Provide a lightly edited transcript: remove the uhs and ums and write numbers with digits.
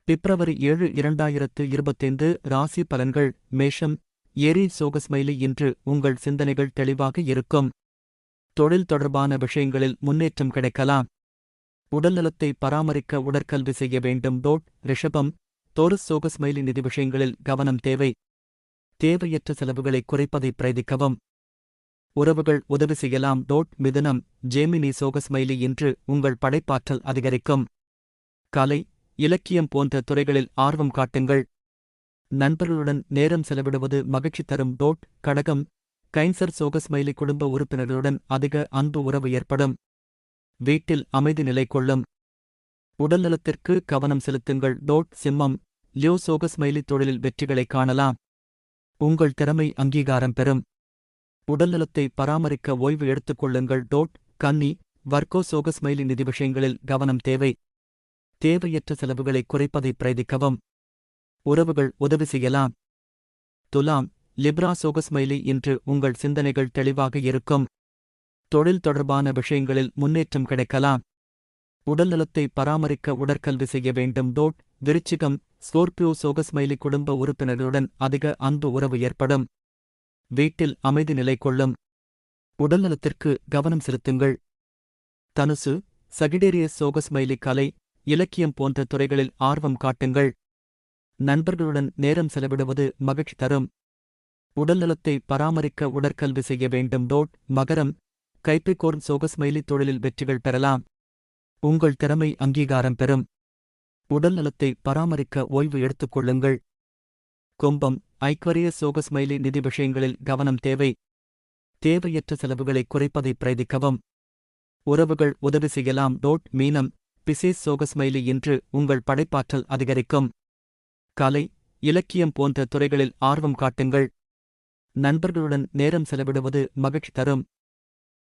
பிப்ரவரி 7 2025 ராசி பலன்கள் மேஷம் ஏரி சோகஸ்மைலி இன்று உங்கள் சிந்தனைகள் தெளிவாக இருக்கும். தொழில் தொடர்பான விஷயங்களில் முன்னேற்றம் கிடைக்கலாம். உடல்நலத்தை பராமரிக்க உடற்கல்வி செய்ய வேண்டும். ரிஷபம் தோரஸ் சோகஸ்மைலி நிதி விஷயங்களில் கவனம் தேவை. தேவையற்ற செலவுகளை குறைப்பதை பிரயதிக்கவும். உறவுகள் உதவி செய்யலாம். மிதுனம் ஜேமினி சோகஸ்மைலி இன்று உங்கள் படைப்பாற்றல் அதிகரிக்கும். கலை இலக்கியம் போன்ற துறைகளில் ஆர்வம் காட்டுங்கள். நண்பர்களுடன் நேரம் செலவிடுவது மகிழ்ச்சி தரும். கடகம் கைன்சர் சோகஸ்மைலி குடும்ப உறுப்பினர்களுடன் அதிக அன்பு உறவு ஏற்படும். வீட்டில் அமைதி நிலை கொள்ளும். உடல்நலத்திற்கு கவனம் செலுத்துங்கள். சிம்மம் லியோ சோகஸ்மைலி தொழிலில் வெற்றிகளை காணலாம். உங்கள் திறமை அங்கீகாரம் பெறும். உடல்நலத்தை பராமரிக்க ஓய்வு எடுத்துக் கொள்ளுங்கள். கன்னி வர்க்கோ சோகஸ்மைலி நிதி விஷயங்களில் கவனம் தேவை. தேவையற்ற செலவுகளை குறைப்பதை பிரயதிக்கவும். உறவுகள் உதவி செய்யலாம். துலாம் லிப்ரா சோகஸ்மைலி இன்று உங்கள் சிந்தனைகள் தெளிவாக இருக்கும். தொழில் தொடர்பான விஷயங்களில் முன்னேற்றம் கிடைக்கலாம். உடல்நலத்தை பராமரிக்க உடற்கல்வி செய்ய வேண்டும். விருச்சிகம் ஸ்கோர்பியோ சோகஸ்மைலி குடும்ப உறுப்பினர்களுடன் அதிக அன்பு உறவு ஏற்படும். வீட்டில் அமைதி நிலை கொள்ளும். உடல்நலத்திற்கு கவனம் செலுத்துங்கள். தனுசு சகிடேரியஸ் சோகஸ்மைலி கலை இலக்கியம் போன்ற துறைகளில் ஆர்வம் காட்டுங்கள். நண்பர்களுடன் நேரம் செலவிடுவது மகிழ்ச்சி தரும். உடல்நலத்தை பராமரிக்க உடற்கல்வி செய்ய வேண்டும். மகரம் கைப்ரிகோர்ன் சோகஸ்மைலி தொழிலில் வெற்றிகள் பெறலாம். உங்கள் திறமை அங்கீகாரம் பெறும். உடல்நலத்தை பராமரிக்க ஓய்வு எடுத்துக் கொள்ளுங்கள். கும்பம் ஐக்வரியஸ் சோகஸ்மைலி நிதி விஷயங்களில் கவனம் தேவை. தேவையற்ற செலவுகளை குறைப்பதை பிரயதிக்கவும். உறவுகள் உதவி செய்யலாம். மீனம் பிசேஸ் சோகஸ்மைலி இன்று உங்கள் படைப்பாற்றல் அதிகரிக்கும். கலை இலக்கியம் போன்ற துறைகளில் ஆர்வம் காட்டுங்கள். நண்பர்களுடன் நேரம் செலவிடுவது மகிழ்ச்சி தரும்.